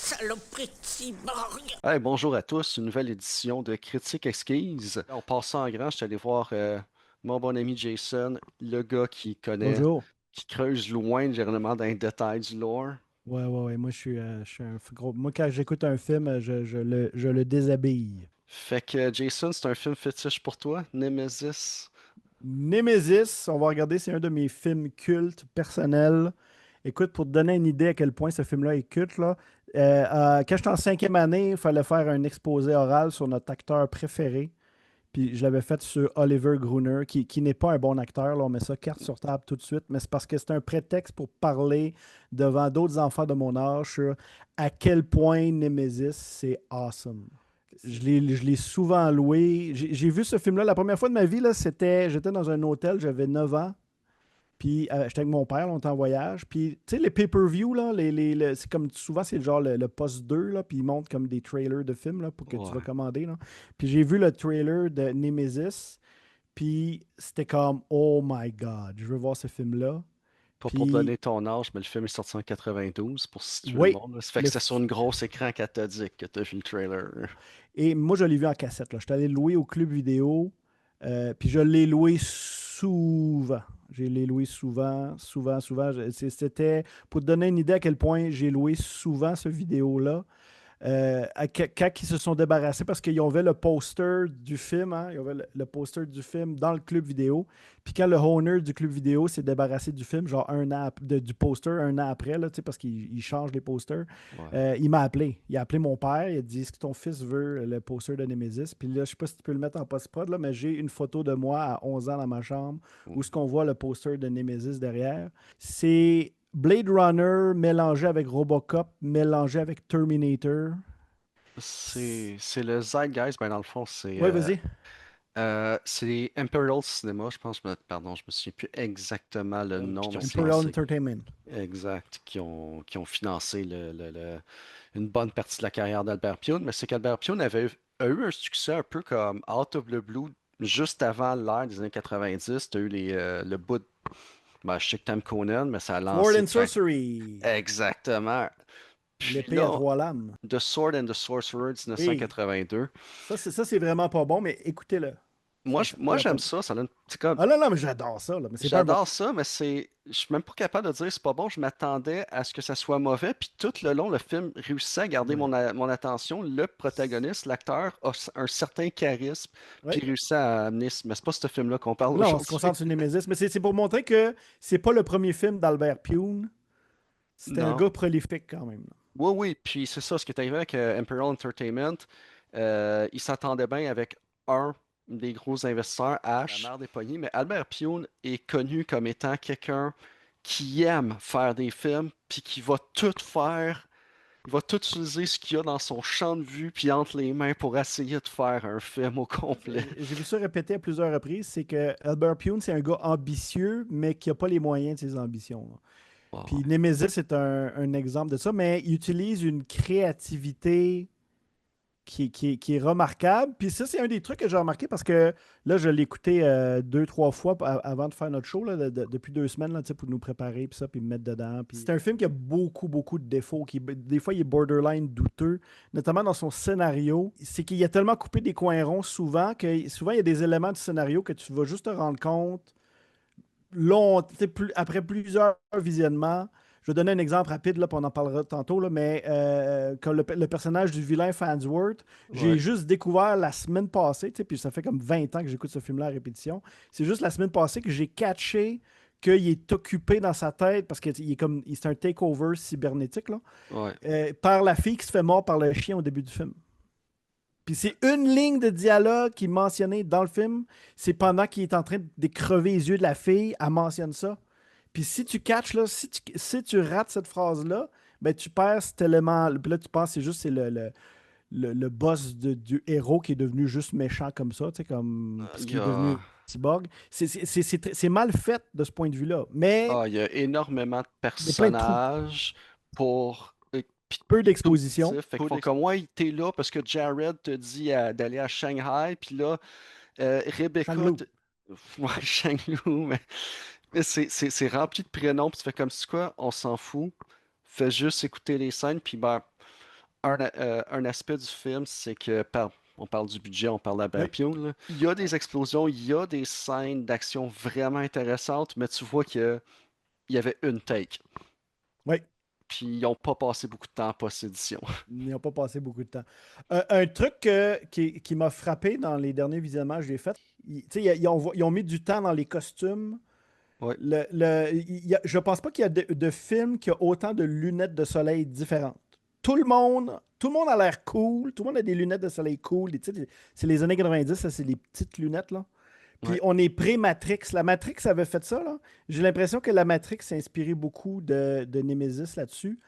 Saloperie de cyborg! Hey, bonjour à tous, une nouvelle édition de Critique Exquise. En passant en grand, je suis allé voir mon bon ami Jason, le gars qui connaît, Bonjour. qui creuse loin généralement dans les détails du lore. Ouais. Moi, je suis un gros. Moi, quand j'écoute un film, je le déshabille. Fait que Jason, c'est un film fétiche pour toi, Nemesis. Nemesis, on va regarder, c'est un de mes films cultes personnels. Écoute, pour te donner une idée à quel point ce film-là est culte, là, quand j'étais en cinquième année, il fallait faire un exposé oral sur notre acteur préféré. Puis je l'avais fait sur Oliver Gruner, qui n'est pas un bon acteur. Là, on met ça carte sur table tout de suite, mais c'est parce que c'est un prétexte pour parler devant d'autres enfants de mon âge sur à quel point Nemesis, c'est awesome. Je l'ai souvent loué. J'ai vu ce film-là la première fois de ma vie, là, j'étais dans un hôtel, j'avais 9 ans. Puis j'étais avec mon père, on était en voyage. Puis tu sais, les pay-per-view, là, c'est comme souvent, c'est le genre le poste 2 là, puis ils montrent comme des trailers de films là, pour que tu vas Ouais. commander. Là. Puis j'ai vu le trailer de Nemesis, puis c'était comme, oh my God, je veux voir ce film-là. Pas pour Puis donner ton âge, mais le film est sorti en 92 pour situer le oui, monde, là. Ça fait que le, c'est sur une grosse écran cathodique que t'as vu le trailer. et moi, je l'ai vu en cassette. Là. Je suis allé le louer au club vidéo, puis je l'ai loué souvent. Je l'ai loué souvent. C'était pour te donner une idée à quel point j'ai loué souvent ce vidéo-là. Quand ils se sont débarrassés, parce qu'ils avaient le poster du film, hein, ils avaient le poster du film dans le club vidéo. Puis quand le owner du club vidéo s'est débarrassé du film, genre du poster un an après, là, tu sais, parce qu'il change les posters, Ouais. il m'a appelé. Il a appelé mon père. Il a dit, est-ce que ton fils veut le poster de Nemesis? Puis là, je sais pas si tu peux le mettre en post-prod, là, mais j'ai une photo de moi à 11 ans dans ma chambre où ce qu'on voit le poster de Nemesis derrière. C'est Blade Runner mélangé avec Robocop, mélangé avec Terminator. C'est le Zeitgeist, ben dans le fond, Ouais, vas-y. c'est Imperial Cinema, je pense, pardon, je me souviens plus exactement le nom, mais c'est Imperial lancé. Entertainment. Exact, qui ont financé une bonne partie de la carrière d'Albert Pioun, mais c'est qu'Albert Pioun a eu un succès un peu comme out of the blue, juste avant l'ère des années 90. Tu as eu le bout de, ben, je sais que t'aimes Conan, mais ça a Sword lancé and direct. Sorcery. Exactement. Puis L'épée à là, trois lames. The Sword and the Sorcerer Oui. 1982. Ça, c'est vraiment pas bon, mais écoutez-le. Ça vaut Moi la j'aime peine. ça, ça donne, c'est comme, Ah non, non, mais j'adore ça, là, mais c'est pas un bon. j'adore ça, mais je suis même pas capable de dire c'est pas bon. Je m'attendais à ce que ça soit mauvais, puis tout le long, le film réussissait à garder Ouais. mon attention. Le protagoniste, l'acteur, a un certain charisme, puis Ouais. réussit à amener. Mais c'est pas ce film-là qu'on parle Là, on se aujourd'hui. concentre sur Nemesis, mais c'est pour montrer que c'est pas le premier film d'Albert Pune. C'était un Non. gars prolifique quand même. Là. Oui, oui, puis c'est ça, ce qui est arrivé avec Imperial Entertainment, il s'entendait bien avec un des gros investisseurs, Ash, la mère des poignées, mais Albert Pioun est connu comme étant quelqu'un qui aime faire des films, puis qui va tout faire, il va tout utiliser ce qu'il y a dans son champ de vue, puis entre les mains pour essayer de faire un film au complet. J'ai vu ça répéter à plusieurs reprises, c'est que Albert Pune, c'est un gars ambitieux, mais qui n'a pas les moyens de ses ambitions. Là. Puis Wow. Nemesis est un exemple de ça, mais il utilise une créativité qui est remarquable. Puis ça, c'est un des trucs que j'ai remarqué parce que là, je l'ai écouté deux, trois fois avant de faire notre show, là, depuis 2 semaines, là, tu sais, pour nous préparer, puis ça, puis me mettre dedans. Puis c'est un film qui a beaucoup, beaucoup de défauts. Des fois, il est borderline douteux, notamment dans son scénario. C'est qu'il a tellement coupé des coins ronds souvent que souvent, il y a des éléments du scénario que tu vas juste te rendre compte après plusieurs visionnements. Je vais donner un exemple rapide, là, puis on en parlera tantôt, là, mais comme le personnage du vilain Fansworth, Ouais. j'ai juste découvert la semaine passée, tu sais, puis ça fait comme 20 ans que j'écoute ce film-là à répétition. C'est juste la semaine passée que j'ai catché qu'il est occupé dans sa tête, parce que c'est un takeover cybernétique, là, Ouais. par la fille qui se fait mort par le chien au début du film. Puis c'est une ligne de dialogue qui est mentionnée dans le film. C'est pendant qu'il est en train de crever les yeux de la fille, elle mentionne ça. Puis si tu catches, là, si tu rates cette phrase-là, ben tu perds cet élément. Puis là, tu penses que c'est le boss du héros qui est devenu juste méchant comme ça, tu sais, comme, parce Il y qu'il est devenu a, cyborg. C'est mal fait de ce point de vue-là. Mais il y a énormément de il y a plein de trous. personnages pour puis Peu tout d'exposition. petit. Fait qu'ils font comme ouais, t'es là parce que Jared te dit d'aller à Shanghai, puis là, Rebecca Shang-Lu. te... Ouais, Shanglu, mais c'est rempli de prénoms, puis tu fais comme si quoi, on s'en fout. Fais juste écouter les scènes, puis ben, un aspect du film, c'est que on parle du budget, on parle Oui, d'Albert Pioun, là. Il y a des explosions, il y a des scènes d'action vraiment intéressantes, mais tu vois qu'il y avait une take. oui. Puis ils n'ont pas passé beaucoup de temps en post-édition. Ils n'ont pas passé beaucoup de temps. Un truc qui m'a frappé dans les derniers visionnements que j'ai faits, tu sais, ils ont mis du temps dans les costumes. Ouais, Je pense pas qu'il y a de film qui a autant de lunettes de soleil différentes. Tout le monde a l'air cool. Tout le monde a des lunettes de soleil cool. Tu sais, c'est les années 90, ça, c'est les petites lunettes, là. Puis ouais. on est pré-Matrix. La Matrix avait fait ça, là. J'ai l'impression que la Matrix s'est inspiré beaucoup de Nemesis là-dessus.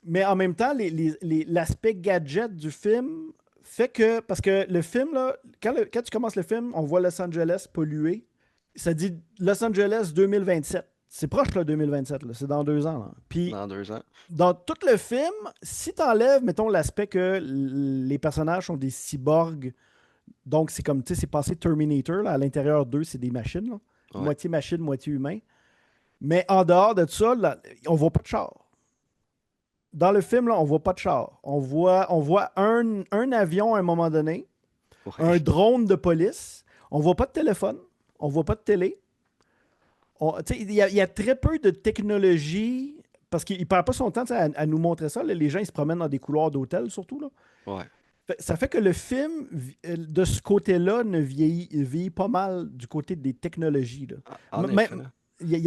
Mais en même temps, l'aspect gadget du film fait que, parce que le film, là, quand tu commences le film, on voit Los Angeles pollué. Ça dit Los Angeles 2027. C'est proche, là, 2027, là. C'est dans 2 ans, là. Puis, Dans 2 ans. dans tout le film, si tu enlèves, mettons, l'aspect que les personnages sont des cyborgs, donc c'est comme, tu sais, c'est passé Terminator, là, à l'intérieur d'eux, c'est des machines, là. Ouais. Moitié machine, moitié humain. Mais en dehors de ça, là, on voit pas de char. Dans le film, là, on voit pas de char. On voit un avion à un moment donné, un Ouais. drone de police. On voit pas de téléphone. On voit pas de télé. Tu sais, il y a très peu de technologie parce qu'il ne perd pas son temps, tu sais, à nous montrer ça. Là. Les gens, ils se promènent dans des couloirs d'hôtel, surtout. Là. Ouais. Ça fait que le film, de ce côté-là, ne vieillit pas mal du côté des technologies. Là. En effet. Même, tu sais,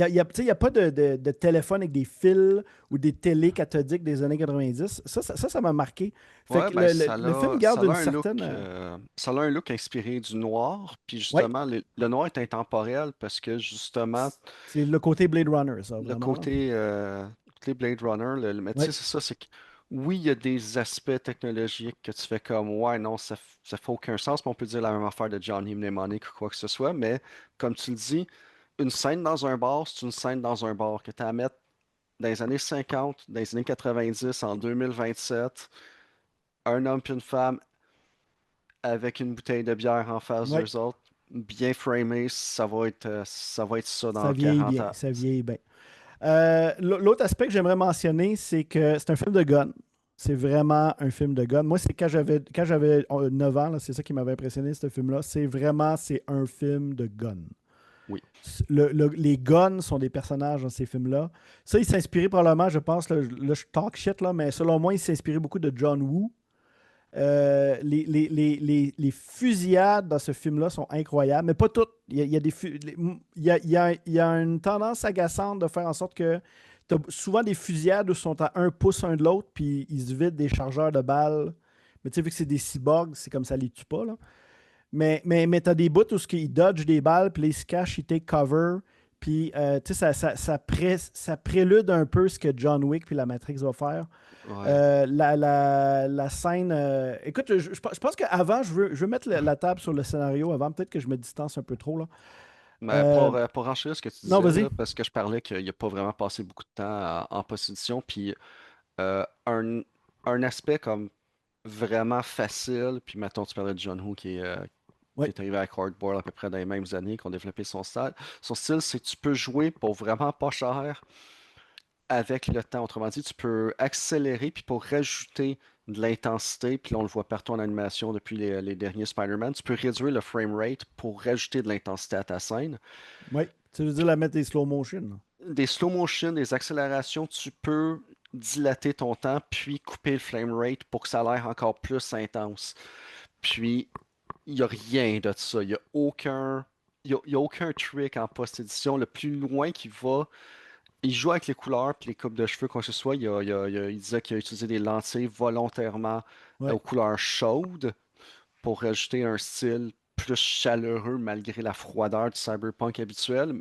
il n'y a pas de téléphone avec des fils ou des télés cathodiques des années 90. Ça m'a marqué. Fait Ouais, que ben le film garde une certaine. ça a un look inspiré du noir, puis Oui, justement, le noir est intemporel parce que justement, c'est le côté Blade Runner, ça, le vraiment. Là. côté Blade Runner, mais tu Oui, sais, c'est ça, c'est que oui, il y a des aspects technologiques que tu fais comme, ouais, non, ça fait aucun sens, mais on peut dire la même affaire de Johnny Mnemonic ou quoi que ce soit, mais comme tu le dis, une scène dans un bar, c'est une scène dans un bar que tu as à mettre dans les années 50, dans les années 90, en 2027, un homme puis une femme avec une bouteille de bière en face oui, d'eux autres, bien framé, ça va être ça ça dans vieillit 40 bien, ans. ça vieillit bien. L'autre aspect que j'aimerais mentionner, c'est que c'est un film de gun. C'est vraiment un film de gun. Moi, c'est quand j'avais 9 ans, là, c'est ça qui m'avait impressionné, ce film-là. C'est un film de gun. Oui. Les guns sont des personnages dans ces films-là. Ça, il s'est inspiré probablement, je pense, là, je talk shit, là, mais selon moi, il s'est inspiré beaucoup de John Woo. Les fusillades dans ce film-là sont incroyables, mais pas toutes. Il y a des il y a une tendance agaçante de faire en sorte que tu as souvent des fusillades où ils sont à 1 pouce un de l'autre, puis ils se vident des chargeurs de balles. Mais tu sais, vu que c'est des cyborgs, c'est comme ça les tue pas, là. Mais tu as des bouts où ils dodgent des balles, puis là, ils se cachent, ils take cover. Puis, tu sais, ça prélude un peu ce que John Wick puis la Matrix va faire. Ouais. La scène. Écoute, je pense qu'avant, je veux mettre la table sur le scénario avant. Peut-être que je me distance un peu trop, là. Mais Euh, pour enchérir ce que tu non, disais, vas-y. là, parce que je parlais qu'il n'a pas vraiment passé beaucoup de temps en post-édition, puis un, un aspect comme vraiment facile, puis mettons, tu parlais de John Woo qui Oui, est arrivé à Cardboard à peu près dans les mêmes années, qui ont développé son style. Son style, c'est que tu peux jouer pour vraiment pas cher avec le temps. Autrement dit, tu peux accélérer, puis pour rajouter de l'intensité, puis là, on le voit partout en animation depuis les derniers Spider-Man, tu peux réduire le frame rate pour rajouter de l'intensité à ta scène. oui. Tu veux dire la mettre des slow motion, là. Des slow motion, des accélérations, tu peux dilater ton temps, puis couper le frame rate pour que ça a l'air encore plus intense. Puis, il n'y a rien de ça. Il y a aucun trick en post-édition. Le plus loin qu'il va, il joue avec les couleurs puis les coupes de cheveux, quoi que ce soit. Il disait qu'il a utilisé des lentilles volontairement Oui. aux couleurs chaudes pour rajouter un style plus chaleureux malgré la froideur du cyberpunk habituel.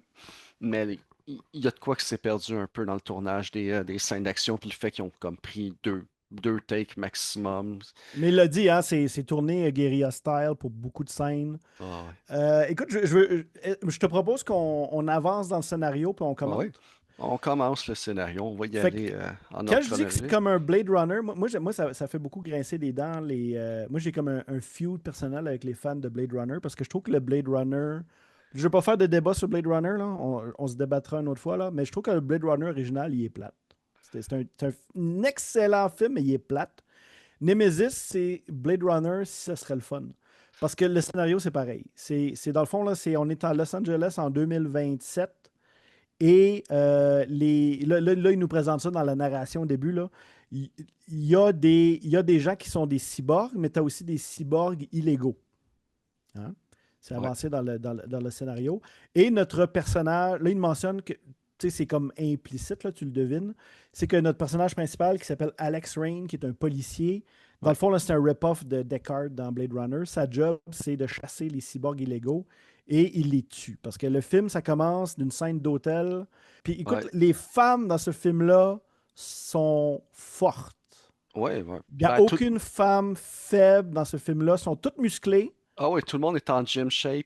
Mais il y a de quoi que c'est perdu un peu dans le tournage des scènes d'action, puis le fait qu'ils ont comme pris deux takes maximum. Mais il l'a dit, hein, c'est tourné guérilla style pour beaucoup de scènes. Ah ouais. Écoute, je te propose qu'on avance dans le scénario puis on Ah ouais. commente. On commence le scénario, on va y Fait que aller en quand ordre je dis que c'est chronologique. comme un Blade Runner, moi, ça fait beaucoup grincer des dents. Moi, j'ai comme un feud personnel avec les fans de Blade Runner parce que je trouve que le Blade Runner. Je ne veux pas faire de débat sur Blade Runner, là. On se débattra une autre fois, là. Mais je trouve que le Blade Runner original, il est plate. C'est un excellent film, mais il est plate. Nemesis, c'est Blade Runner si ça serait le fun. Parce que le scénario, c'est pareil. Dans le fond, là, on est à Los Angeles en 2027 et là, il nous présente ça dans la narration au début. Là. Il, il y a des gens qui sont des cyborgs, mais tu as aussi des cyborgs illégaux. Hein? C'est Ouais. avancé dans le scénario. Et notre personnage, là, il mentionne que, tu sais, c'est comme implicite, là, tu le devines, c'est que notre personnage principal qui s'appelle Alex Rain, qui est un policier, dans Ouais. le fond, là, c'est un rip-off de Deckard dans Blade Runner. Sa job, c'est de chasser les cyborgs illégaux et il les tue. Parce que le film, ça commence d'une scène d'hôtel. Puis écoute, Ouais. les femmes dans ce film-là sont fortes. Ouais, ouais. Il n'y a Ben, aucune femme faible dans ce film-là. Elles sont toutes musclées. Ah ouais, tout le monde est en gym shape,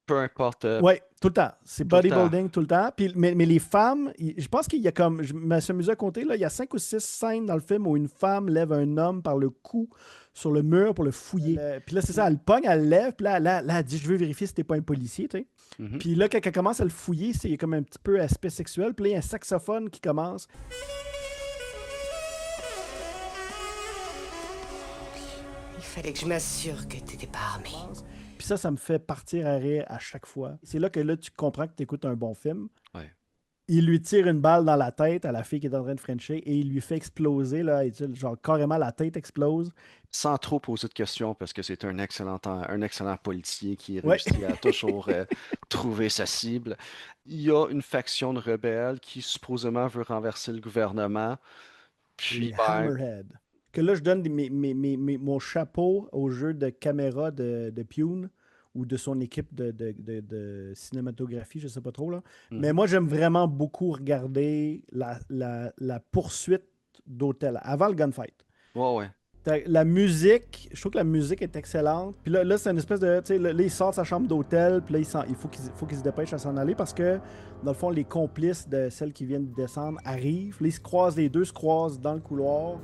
peu importe, Oui, tout le temps. C'est tout le temps. bodybuilding tout le temps. Puis, mais les femmes, je pense qu'il y a comme, je me suis amusé à compter, là, il y a 5 ou 6 scènes dans le film où une femme lève un homme par le cou sur le mur pour le fouiller. Puis là, c'est ça, elle le pogne, elle le lève, puis là, elle dit, je veux vérifier si t'es pas un policier, tu sais. Mhm. Puis là, quand elle commence à le fouiller, c'est comme un petit peu aspect sexuel. Puis là, il y a un saxophone qui commence. Il fallait que je m'assure que t'étais pas armé. Puis ça me fait partir à rire à chaque fois. C'est là que là, tu comprends que tu écoutes un bon film. Ouais. Il lui tire une balle dans la tête à la fille qui est en train de frencher et il lui fait exploser, là, genre carrément la tête explose. Sans trop poser de questions, parce que c'est un excellent policier qui Ouais. réussit à toujours trouver sa cible. Il y a une faction de rebelles qui supposément veut renverser le gouvernement. Puis, Les ben, Hammerhead. Que là, je donne mon chapeau au jeu de caméra de Pune ou de son équipe de cinématographie, je sais pas trop. Là. Mais mhm. moi, j'aime vraiment beaucoup regarder la poursuite d'hôtel avant le gunfight. Ouais, ouais. La musique, je trouve que la musique est excellente. Puis là c'est une espèce de. Tu sais, là, il sort de sa chambre d'hôtel, puis là, il faut qu'il se dépêche à s'en aller parce que, dans le fond, les complices de celles qui viennent de descendre arrivent. Là, ils se croisent, les deux se croisent dans le couloir.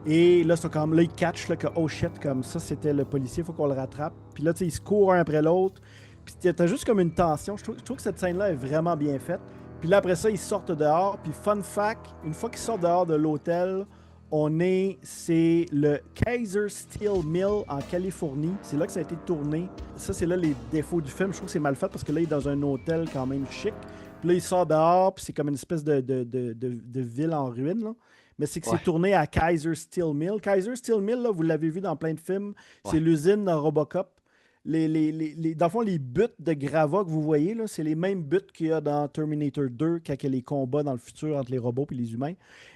Et là, c'est comme, là, ils catchent là, que, oh shit, comme ça, c'était le policier, il faut qu'on le rattrape. Puis là, tu sais, ils se courent un après l'autre. Puis t'as juste comme une tension. Je trouve que cette scène-là est vraiment bien faite. Puis là, après ça, ils sortent dehors. Puis fun fact, une fois qu'ils sortent dehors de l'hôtel, c'est le Kaiser Steel Mill en Californie. C'est là que ça a été tourné. Ça, c'est là les défauts du film. Je trouve que c'est mal fait parce que là, il est dans un hôtel quand même chic. Puis là, il sort dehors, puis c'est comme une espèce de ville en ruine, là. Mais c'est que Ouais. c'est tourné à Kaiser Steel Mill. Kaiser Steel Mill, là, vous l'avez vu dans plein de films, c'est Ouais. l'usine dans Robocop. Dans le fond, les buts de gravats que vous voyez, là, c'est les mêmes buts qu'il y a dans Terminator 2 quand il y a les combats dans le futur entre les robots et les humains.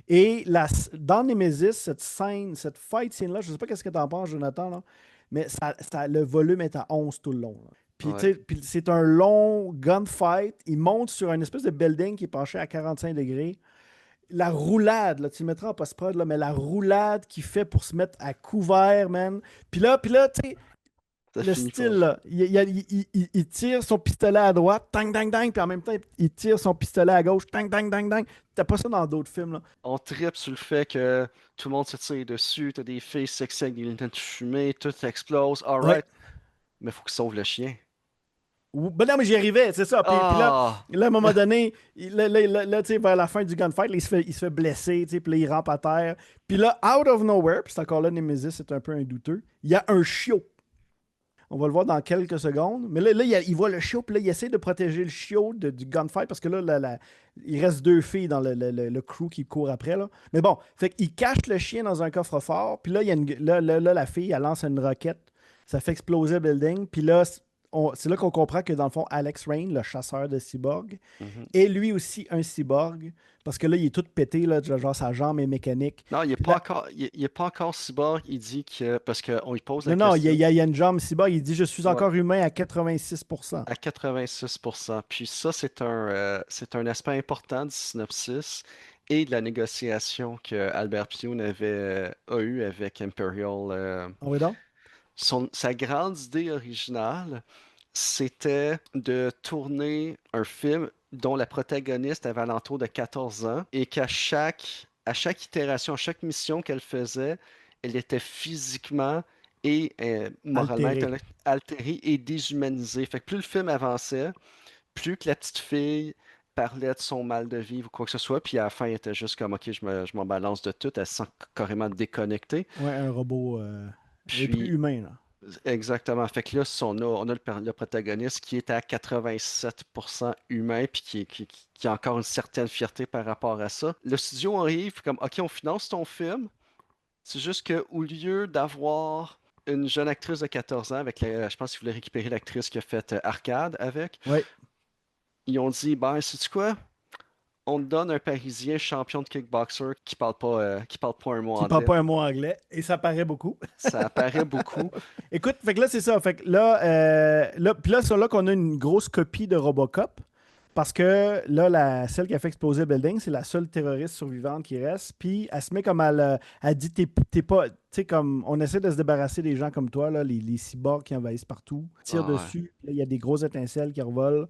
Et dans Nemesis, cette fight scene-là, je ne sais pas qu'est-ce que tu en penses, Jonathan, là, mais le volume est à 11 tout le long. Là. Puis, Ouais. tu sais, puis c'est un long gunfight. Il monte sur une espèce de building qui est penché à 45 degrés. La roulade, là, tu le mettras en post-prod, là, mais la roulade qu'il fait pour se mettre à couvert, man. Puis là, tu sais, Ça le finit style, pas. là, il tire son pistolet à droite, tang, tang, tang, puis en même temps, il tire son pistolet à gauche, tang, tang, tang, tang. T'as pas ça dans d'autres films, là. On tripe sur le fait que tout le monde se tire dessus, t'as des filles sexy avec des lunettes de fumée, tout explose, Ouais. alright, mais faut qu'il sauve le chien. Ben non, mais j'y arrivais, c'est ça. Puis Ah! là, à un moment donné, là, tu sais, vers la fin du gunfight, là, il se fait blesser, tu sais, puis là, il rampe à terre. Puis là, out of nowhere, puis c'est encore là, Nemesis, c'est un peu un douteux, il y a un chiot. On va le voir dans quelques secondes. Mais là il voit le chiot, puis là, il essaie de protéger le chiot du gunfight parce que là, il reste 2 filles dans le crew qui court après. Là. Mais bon, fait qu'il cache le chien dans un coffre-fort, puis là, la fille, elle lance une roquette. Ça fait exploser le building, puis là, c'est là qu'on comprend que dans le fond, Alex Rain, le chasseur de cyborg, Mhm. est lui aussi un cyborg. Parce que là, il est tout pété, là, genre sa jambe est mécanique. Non, il est Puis pas là, encore, il est pas encore cyborg, il dit que, parce qu'on lui pose la non, non, question il y a une jambe cyborg. Il dit je suis ouais, encore humain à 86%. à 86%. Puis ça, c'est un aspect important du synopsis et de la négociation que Albert Pune a eu avec Imperial. On va donc? Sa grande idée originale, c'était de tourner un film dont la protagoniste avait alentour de 14 ans et à chaque itération, à chaque mission qu'elle faisait, elle était physiquement et moralement Altéré. altérée et déshumanisée. Fait que plus le film avançait, plus que la petite fille parlait de son mal de vivre ou quoi que ce soit, puis à la fin, elle était juste comme, OK, je m'en balance de tout, elle se sent carrément déconnectée. Ouais, un robot est plus Puis, humain, là. exactement. Fait que là, on a le protagoniste qui est à 87% humain, puis qui a encore une certaine fierté par rapport à ça. Le studio arrive, comme, OK, on finance ton film. C'est juste qu'au lieu d'avoir une jeune actrice de 14 ans, je pense qu'ils voulaient récupérer l'actrice qui a fait Arcade avec, Ouais. ils ont dit, ben, sais-tu quoi? On te donne un Parisien champion de kickboxer qui parle pas un mot Qui parle anglais. pas un mot anglais. Et ça paraît beaucoup. Ça apparaît beaucoup. Écoute, fait que là, c'est ça. Fait que là, puis là, c'est là qu'on a une grosse copie de Robocop. Parce que là, celle qui a fait exploser le building, c'est la seule terroriste survivante qui reste. Puis elle se met comme elle dit, t'es pas. Tu sais, comme on essaie de se débarrasser des gens comme toi, là, les cyborgs qui envahissent partout, tirent Ah ouais. dessus. Là, il y a des grosses étincelles qui revolent.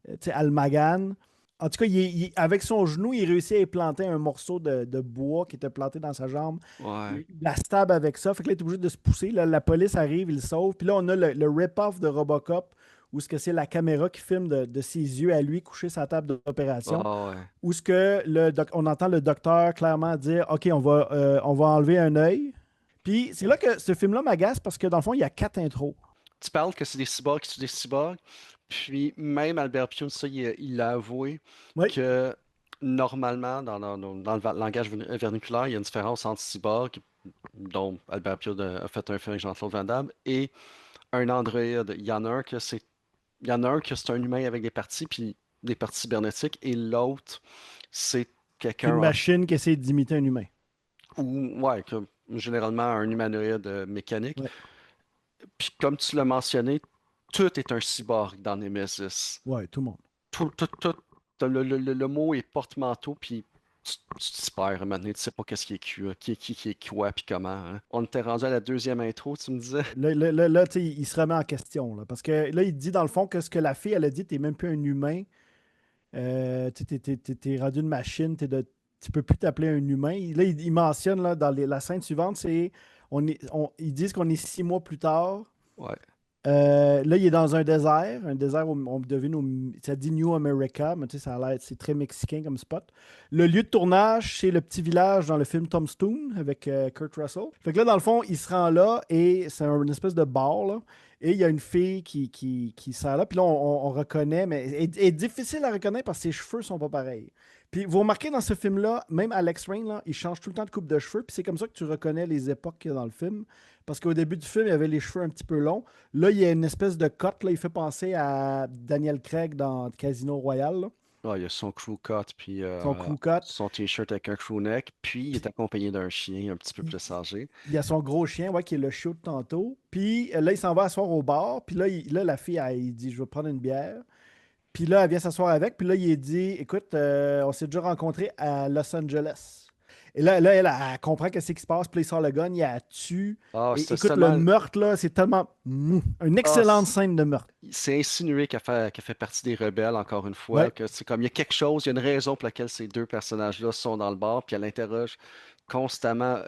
Tu sais, Almagan. En tout cas, avec son genou, il réussit à implanter un morceau de bois qui était planté dans sa jambe. Ouais. Il la stab avec ça. Fait que là, il est obligé de se pousser. Là, la police arrive, il le sauve. Puis là, on a le rip-off de Robocop, où ce que c'est la caméra qui filme de ses yeux à lui couché sur la table d'opération. Ah ouais. Où ce que on entend le docteur clairement dire OK, on va enlever un œil. Puis c'est là que ce film-là m'agace parce que dans le fond, il y a 4 intros. Tu parles que c'est des cyborgs qui sont des cyborgs, puis même Albert Pune, ça, il a avoué Oui. que normalement, dans le langage vernaculaire, il y a une différence entre cyborg, dont Albert Pune a fait un film avec Jean-Claude Van Damme, et un androïde. Il y en a un que c'est un humain avec des parties, puis des parties cybernétiques, et l'autre, c'est C'est une quelqu'un, machine qui essaie d'imiter un humain. ou, ouais, généralement un humanoïde mécanique. Ouais. Puis comme tu l'as mentionné, tout est un cyborg dans Nemesis. Ouais, tout le monde. Tout, le mot est porte-manteau, puis tu t'y perds maintenant, tu sais pas qu'est-ce qui est qui est quoi, puis comment. Hein. On était rendu à la deuxième intro, tu me disais? Là, tu sais, il se remet en question. Là, parce que là, il dit dans le fond que ce que la fille, elle a dit, t'es même plus un humain. Tu sais, t'es rendu une machine, tu peux plus t'appeler un humain. Là, il mentionne là, dans la scène suivante, ils disent qu'on est 6 mois plus tard. Ouais. Là, il est dans un désert où on devine, ça dit New America, mais tu sais, ça a l'air, c'est très mexicain comme spot. Le lieu de tournage, c'est le petit village dans le film Tombstone avec Kurt Russell. Fait que là, dans le fond, il se rend là et c'est une espèce de bar, là. Et il y a une fille qui sert là. Puis là, on reconnaît, mais elle est difficile à reconnaître parce que ses cheveux sont pas pareils. Puis vous remarquez dans ce film-là, même Alex Rain, là, il change tout le temps de coupe de cheveux. Puis c'est comme ça que tu reconnais les époques qu'il y a dans le film. Parce qu'au début du film, il avait les cheveux un petit peu longs. Là, il y a une espèce de cote. Là, il fait penser à Daniel Craig dans Casino Royale. Là. Ah, il y a son crew cut, puis Son crew cut. son t-shirt avec un crew neck, puis il est accompagné d'un chien un petit peu Puis, plus âgé. il y a son gros chien, ouais, qui est le chiot de tantôt. Puis là, il s'en va s'asseoir au bar. Puis là, la fille, il dit, je vais prendre une bière. Puis là, elle vient s'asseoir avec. Puis là, il dit, écoute, on s'est déjà rencontrés à Los Angeles. Et là, elle comprend qu'est-ce qui se passe. Puis là, il sort le gun, il la tue. Ah, Et c'est écoute, le seulement. meurtre, là, c'est tellement... Une Ah, excellente scène de meurtre. c'est insinué qu'elle fait partie des rebelles, encore une fois, Ouais. que c'est comme il y a quelque chose, il y a une raison pour laquelle ces deux personnages-là sont dans le bar, puis elle interroge constamment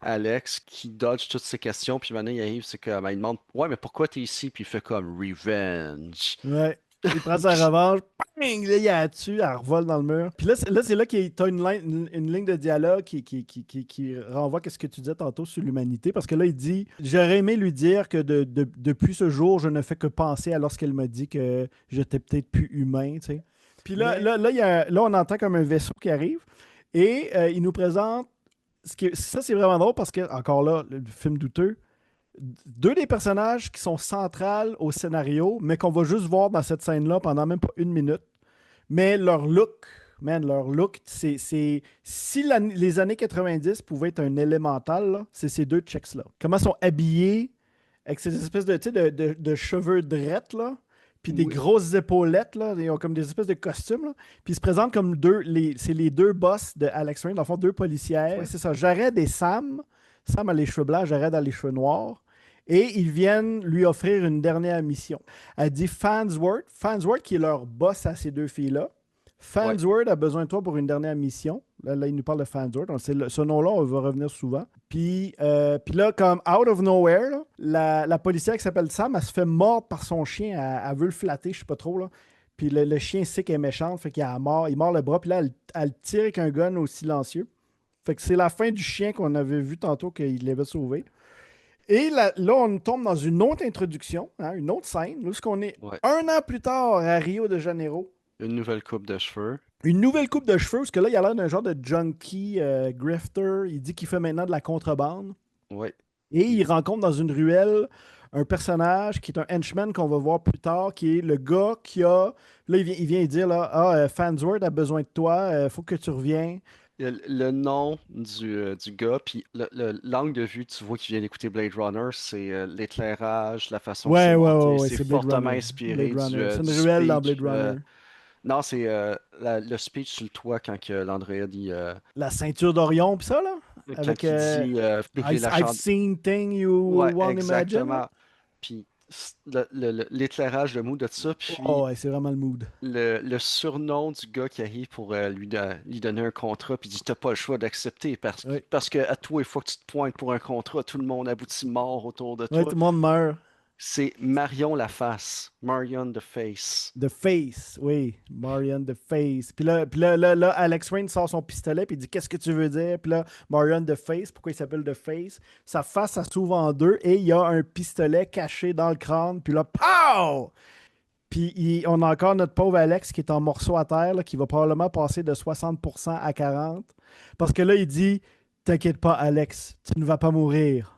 Alex qui dodge toutes ces questions, puis maintenant il arrive, c'est que ben, il demande ouais, mais pourquoi t'es ici? Puis il fait comme revenge. Ouais. Il prend sa revanche. Ping! Là, il la tue, elle revole dans le mur. Puis là, c'est là qu'il y a une ligne de dialogue qui renvoie à ce que tu disais tantôt sur l'humanité. Parce que là, il dit j'aurais aimé lui dire que depuis ce jour, je ne fais que penser à lorsqu'elle m'a dit que j'étais peut-être plus humain. Tu sais. Puis là, là, on entend comme un vaisseau qui arrive. Et il nous présente. Ça, c'est vraiment drôle parce que, encore là, le film douteux. Deux des personnages qui sont centrales au scénario, mais qu'on va juste voir dans cette scène-là pendant même pas 1 minute. Mais leur look, man, c'est. Si les années 90 pouvaient être un élémental, là, c'est ces deux checks-là. Comment ils sont habillés avec ces espèces de, tu sais, de cheveux drettes, là, puis des Oui. grosses épaulettes, là, ils ont comme des espèces de costumes, là, puis ils se présentent comme c'est les deux boss de Alex Rain, dans le fond, deux policières. Ouais. C'est ça, Jared et Sam. Sam a les cheveux blancs, Jared a les cheveux noirs. Et ils viennent lui offrir une dernière mission. Elle dit Farnsworth qui est leur boss à ces deux filles-là. Farnsworth a besoin de toi pour une dernière mission. Là, il nous parle de Farnsworth. Ce nom-là, on va revenir souvent. Puis là, comme out of nowhere, là, la policière qui s'appelle Sam, elle se fait mordre par son chien. Elle veut le flatter, je sais pas trop. Là. Puis le chien sait qu'elle est méchante, fait qu'il il mord le bras, puis là, elle tire avec un gun au silencieux. Fait que c'est la fin du chien qu'on avait vu tantôt qu'il l'avait sauvé. Et là, on tombe dans une autre introduction, hein, une autre scène, où qu'on est Ouais. un an plus tard à Rio de Janeiro. Une nouvelle coupe de cheveux. Une nouvelle coupe de cheveux, parce que là, il a l'air d'un genre de junkie, grifter. Il dit qu'il fait maintenant de la contrebande. Ouais. Et il rencontre dans une ruelle un personnage qui est un henchman qu'on va voir plus tard, qui est le gars qui a. Là, il vient dire là, Farnsworth a besoin de toi, faut que tu reviennes. Le nom du gars, puis l'angle de vue, tu vois qu'il vient d'écouter Blade Runner, c'est l'éclairage, la façon que c'est monté. Ouais, C'est c'est Blade fortement Runner. inspiré Blade Runner. C'est une du ruelle dans speech. Blade Runner. Non, c'est le speech sur le toit quand que l'androïde, La ceinture d'Orion, pis ça, là? quand Avec il dit brûler la I've chandelle. seen thing you Ouais, won't imagine, là? exactement. Puis l'éclairage, le mot de ça, puis Oh, ouais, c'est vraiment le mood. le surnom du gars qui arrive pour lui donner un contrat, puis il dit t'as pas le choix d'accepter Oui. parce que à toi, il faut que tu te pointes pour un contrat, tout le monde aboutit mort autour de Ouais, toi. tout le monde meurt. C'est Marion la face, Marion the Face. The Face, oui. Marion The Face. Là, Alex Rain sort son pistolet puis il dit qu'est-ce que tu veux dire? Puis là, Marion The Face, pourquoi il s'appelle The Face? Sa face, ça s'ouvre en deux et il y a un pistolet caché dans le crâne. Puis là, pow! Puis on a encore notre pauvre Alex qui est en morceaux à terre, là, qui va probablement passer de 60% à 40%. Parce que là, il dit t'inquiète pas, Alex, tu ne vas pas mourir.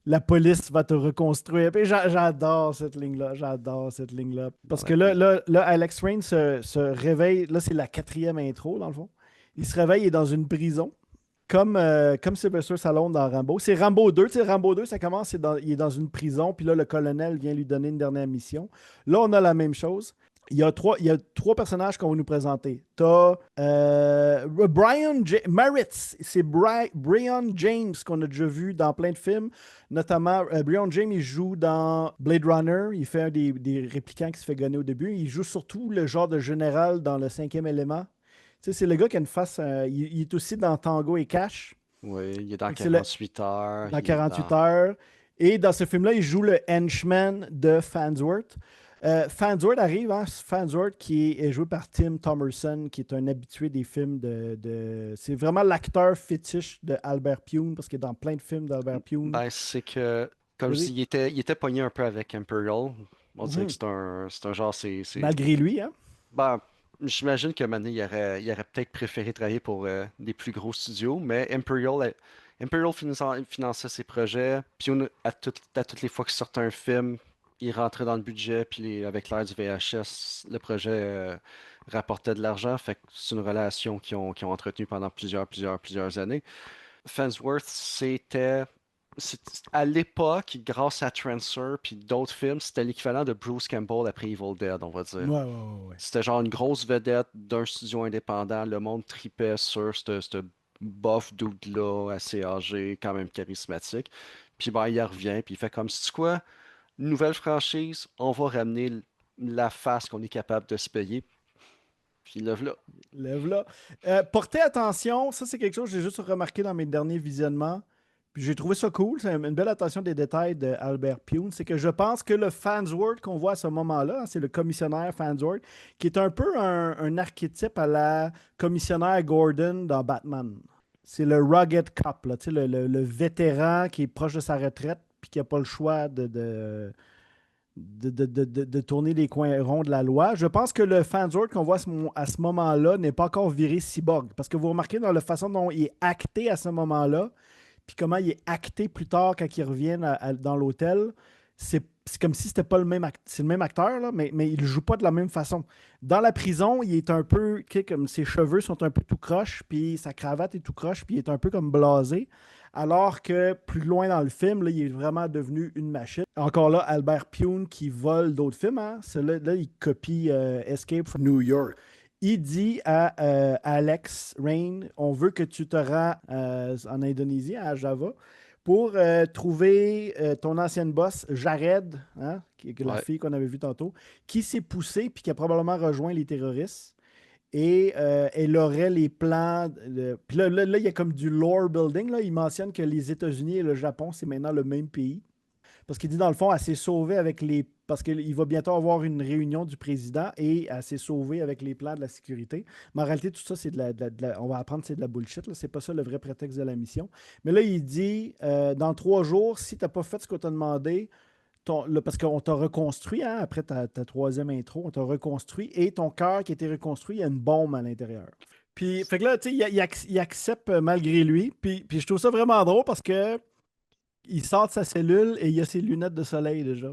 La police va te reconstruire. Puis j'adore cette ligne-là. J'adore cette ligne-là. Parce que Ouais, là, Alex Rain se réveille. Là, c'est la quatrième intro, dans le fond. Il se réveille, il est dans une prison. Comme Sylvester Stallone dans Rambo. C'est Rambo 2. Tu sais, Rambo 2, ça commence, il est dans une prison. Puis là, le colonel vient lui donner une dernière mission. Là, on a la même chose. Il y a trois personnages qu'on va nous présenter. Tu as Maritz, c'est Brian James qu'on a déjà vu dans plein de films. Notamment, Brian James, il joue dans Blade Runner. Il fait un des répliquants qui se fait gonner au début. Il joue surtout le genre de général dans le cinquième élément. Tu sais, c'est le gars qui a une face. Il est aussi dans Tango et Cash. oui, il est dans Fait que c'est le- 48 heures. dans Il est 48 dans. heures. Et dans ce film-là, il joue le henchman de Farnsworth. Farnsworth arrive, hein? Farnsworth qui est joué par Tim Thomerson, qui est un habitué des films C'est vraiment l'acteur fétiche de Albert Pyun, parce qu'il est dans plein de films d'Albert Pyun. Ben, c'est que, comme je dis, Vas-y. il était pogné un peu avec Imperial. On dirait que Mhm. c'est un genre, Malgré lui, hein? Ben, j'imagine que Mané, il aurait peut-être préféré travailler pour des plus gros studios, mais Imperial finançait ses projets, puis à toutes les fois qu'il sortait un film, il rentrait dans le budget, puis avec l'ère du VHS, le projet rapportait de l'argent, fait que c'est une relation qu'ils ont entretenue pendant plusieurs années. Farnsworth, à l'époque, grâce à Transfer puis d'autres films, c'était l'équivalent de Bruce Campbell après Evil Dead, on va dire. Ouais. C'était genre une grosse vedette d'un studio indépendant. Le monde tripait sur ce bof dude-là, assez âgé, quand même charismatique. Puis ben, il revient, puis il fait comme, c'est quoi, une nouvelle franchise, on va ramener la face qu'on est capable de se payer. Puis là, voilà. Lève là. Portez attention, ça c'est quelque chose que j'ai juste remarqué dans mes derniers visionnements. Puis j'ai trouvé ça cool, c'est une belle attention des détails d'Albert Pune. C'est que je pense que le Farnsworth qu'on voit à ce moment-là, hein, c'est le commissionnaire Farnsworth, qui est un peu un archétype à la commissionnaire Gordon dans Batman. C'est le rugged cop, là, tu sais, le vétéran qui est proche de sa retraite puis qui n'a pas le choix de tourner les coins ronds de la loi. Je pense que le Farnsworth qu'on voit à ce moment-là n'est pas encore viré cyborg. Parce que vous remarquez dans la façon dont il est acté à ce moment-là, puis comment il est acté plus tard quand il revient dans l'hôtel, c'est comme si c'était pas le même acteur. C'est le même acteur, là, mais il ne joue pas de la même façon. Dans la prison, il est un peu, tu sais, comme ses cheveux sont un peu tout croche, puis sa cravate est tout croche, puis il est un peu comme blasé. Alors que plus loin dans le film, là, il est vraiment devenu une machine. Encore là, Albert Pune qui vole d'autres films. Hein? Là, il copie Escape from New York. Il dit à Alex Rain, on veut que tu te rends en Indonésie, à Java, pour trouver ton ancienne boss, Jared, hein, qui est la Ouais. fille qu'on avait vue tantôt, qui s'est poussée puis qui a probablement rejoint les terroristes. Et elle aurait les plans. Puis là, il y a comme du lore building. Là. Il mentionne que les États-Unis et le Japon, c'est maintenant le même pays. Parce qu'il dit, dans le fond, elle s'est sauvée avec les... Parce qu'il va bientôt avoir une réunion du président et elle s'est sauvée avec les plans de la sécurité. Mais en réalité, tout ça, c'est on va apprendre que c'est de la bullshit. Là. C'est pas ça le vrai prétexte de la mission. Mais là, il dit, dans 3 jours, si tu n'as pas fait ce qu'on t'a demandé, parce qu'on t'a reconstruit, hein, après ta troisième intro, on t'a reconstruit et ton cœur qui a été reconstruit, il y a une bombe à l'intérieur. Puis, fait que là, tu sais, il accepte malgré lui. Puis je trouve ça vraiment drôle parce que il sort de sa cellule et il a ses lunettes de soleil déjà.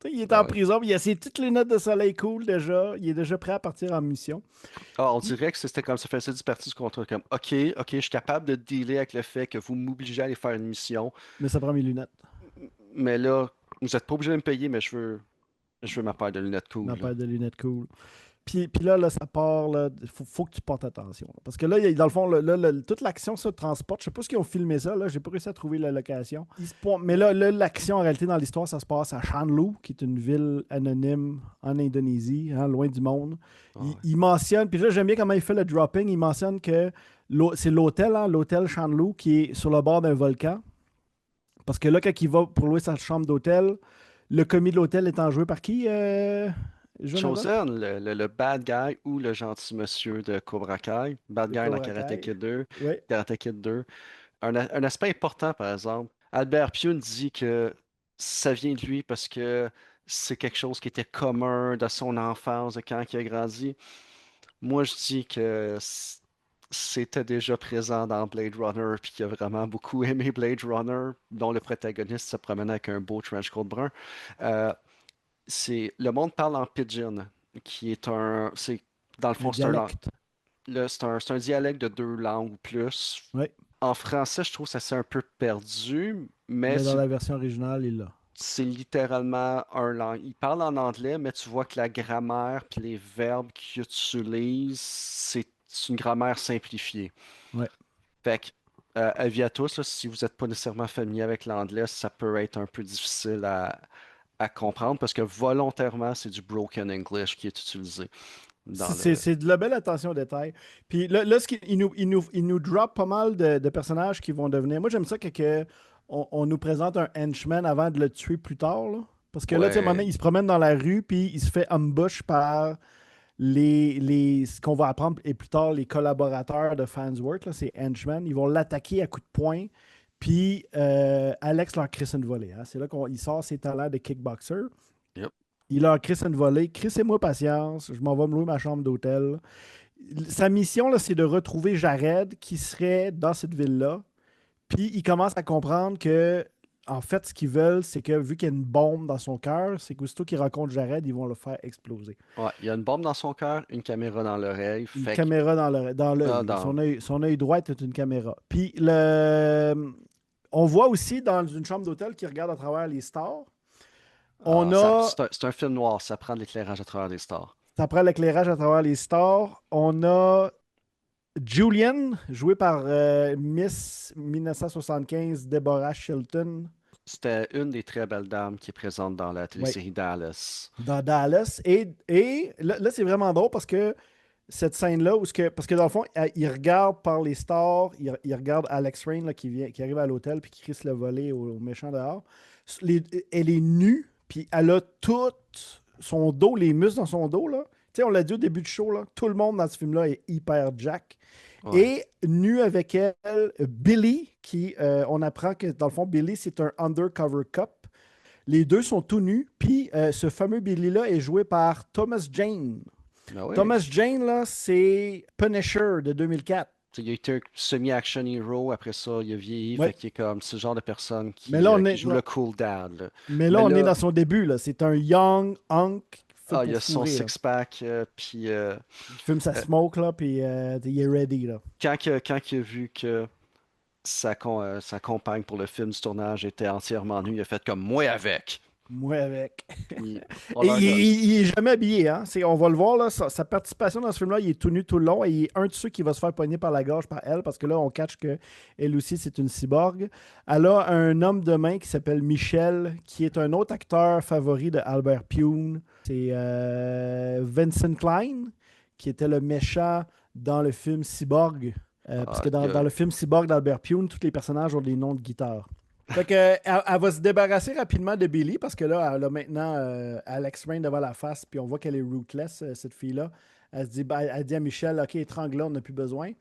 Tu sais, il est Ah en ouais. prison, puis il a ses petites lunettes de soleil cool déjà. Il est déjà prêt à partir en mission. Ah, on dirait que c'était comme ça faisait du parti du contrat. Comme, OK, je suis capable de dealer avec le fait que vous m'obligez à aller faire une mission, Mais ça prend mes lunettes. mais là, vous n'êtes pas obligé de me payer, mais je veux ma paire de lunettes Ma cool, là. paire de lunettes cool. Puis là, ça part. Il faut que tu portes attention. Là. Parce que là, dans le fond, toute l'action se transporte. Je sais pas ce qu'ils ont filmé ça. Là. J'ai pas réussi à trouver la location. Mais là, l'action, en réalité, dans l'histoire, ça se passe à Shanlu, qui est une ville anonyme en Indonésie, hein, loin du monde. Ah Il, ouais. il mentionne, puis là, j'aime bien comment il fait le dropping. Il mentionne que c'est l'hôtel, hein, l'hôtel Shanlu, qui est sur le bord d'un volcan. Parce que là, quand il va pour louer sa chambre d'hôtel, le commis de l'hôtel étant joué par qui, Jonathan? Chosen, le bad guy ou le gentil monsieur de Cobra Kai. Bad De guy dans Cobra Karate Kai. Kid 2, Oui. Karate Kid 2. Un aspect important, par exemple. Albert Pune dit que ça vient de lui parce que c'est quelque chose qui était commun de son enfance, de quand il a grandi. Moi, je dis que c'était déjà présent dans Blade Runner, puis qu'il a vraiment beaucoup aimé Blade Runner, dont le protagoniste se promenait avec un beau trench coat brun. Euh, le monde parle en pidgin, qui est dans le Un fond, dialecte. c'est un dialecte de 2 langues ou plus. Oui. En français, je trouve que ça s'est un peu perdu, mais Mais dans la version originale, il l'a. c'est littéralement un langue. Il parle en anglais, mais tu vois que la grammaire puis les verbes qu'il utilise, c'est une grammaire simplifiée. Ouais. Fait que, avis à tous, là, si vous n'êtes pas nécessairement familier avec l'anglais, ça peut être un peu difficile à comprendre parce que volontairement, c'est du broken English qui est utilisé dans le. C'est de la belle attention aux détails. Puis là il nous drop pas mal de personnages qui vont devenir. Moi, j'aime ça que on nous présente un henchman avant de le tuer plus tard. Là. Parce que là, tu sais, à un moment donné, Ouais. il se promène dans la rue, puis il se fait ambush par ce qu'on va apprendre et plus tard, les collaborateurs de Fansworth, là, c'est henchmen. Ils vont l'attaquer à coups de poing. Puis Alex leur crisse une volée. Hein. C'est là qu'il sort ses talents de kickboxer. Yep. Il leur crisse une volée. Crissez-moi patience. Je m'en vais me louer ma chambre d'hôtel. Sa mission, là, c'est de retrouver Jared qui serait dans cette ville-là. Puis il commence à comprendre que, en fait, ce qu'ils veulent, c'est que vu qu'il y a une bombe dans son cœur, c'est qu'aussitôt qu'ils rencontrent Jared, ils vont le faire exploser. Ouais, il y a une bombe dans son cœur, une caméra dans l'oreille. Une Fait que, caméra dans ah, l'œil. Son œil droit est une caméra. Puis on voit aussi dans une chambre d'hôtel qui regarde à travers les stars. On a, c'est un film noir, ça prend de l'éclairage à travers les stars. ça prend l'éclairage à travers les stars. On a Julian, joué par Miss 1975, Deborah Chilton, C'était une des très belles dames qui est présente dans la ouais, télésérie Dallas. dans Dallas. Et là, c'est vraiment drôle parce que cette scène-là, parce que dans le fond, il regarde par les stars, il regarde Alex Rain là, qui arrive à l'hôtel puis qui crisse le volet au méchant dehors. Elle est nue, puis elle a tout son dos, les muscles dans son dos. Là. Tu sais, on l'a dit au début du show, là, tout le monde dans ce film-là est hyper jack. Ouais. Et nu avec elle, Billy, on apprend que dans le fond, Billy, c'est un undercover cop. Les deux sont tout nus, puis ce fameux Billy-là est joué par Thomas Jane. Ah oui. Thomas Jane, là, c'est Punisher de 2004. Il a été un semi-action hero, après ça, il a vieilli, Ouais. fait qu'il est comme ce genre de personne Mais là, qui joue le cool dad, là. mais là, Mais on est là, dans son début. Là. C'est un young hunk fait il pour a son fourrer. Là. six-pack, puis Il fume sa smoke, là, puis il est ready. Là. quand il a vu que sa compagne pour le film du tournage était entièrement nue, il a fait comme moi avec. Moi avec. Puis on Et leur il est jamais habillé, hein. On va le voir, là, sa participation dans ce film-là, il est tout nu tout le long et il est un de ceux qui va se faire pogner par la gorge par elle parce que là, on catch qu'elle aussi, c'est une cyborg. Elle a un homme de main qui s'appelle Michel, qui est un autre acteur favori de Albert Pune. C'est Vincent Klein, qui était le méchant dans le film Cyborg. Parce que il y dans a- le film Cyborg d'Albert Pune, tous les personnages ont des noms de guitare. Fait que, elle va se débarrasser rapidement de Billy parce que là, elle a maintenant Alex Rain devant la face, puis on voit qu'elle est rootless, cette fille-là. Elle se dit, ben, elle dit à Michel, OK, étrangle-la, on n'a plus besoin.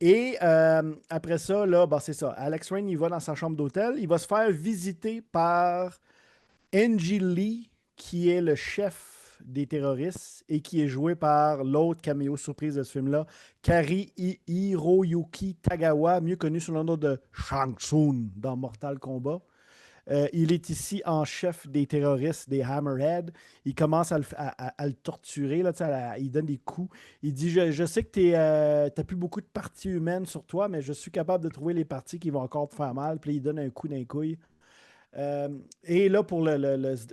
Et après ça, là, ben, c'est ça. Alex Rain, il va dans sa chambre d'hôtel. Il va se faire visiter par Angie Lee, qui est le chef des terroristes et qui est joué par l'autre caméo surprise de ce film-là, Kari Hiroyuki Tagawa, mieux connu sous le nom de Shang Tsung dans Mortal Kombat. Il est ici en chef des terroristes, des Hammerhead. Il commence à le torturer, là, tu sais, il donne des coups. Il dit, je sais que tu n'as plus beaucoup de parties humaines sur toi, mais je suis capable de trouver les parties qui vont encore te faire mal. Puis là, il donne un coup d'un couille. Et là, pour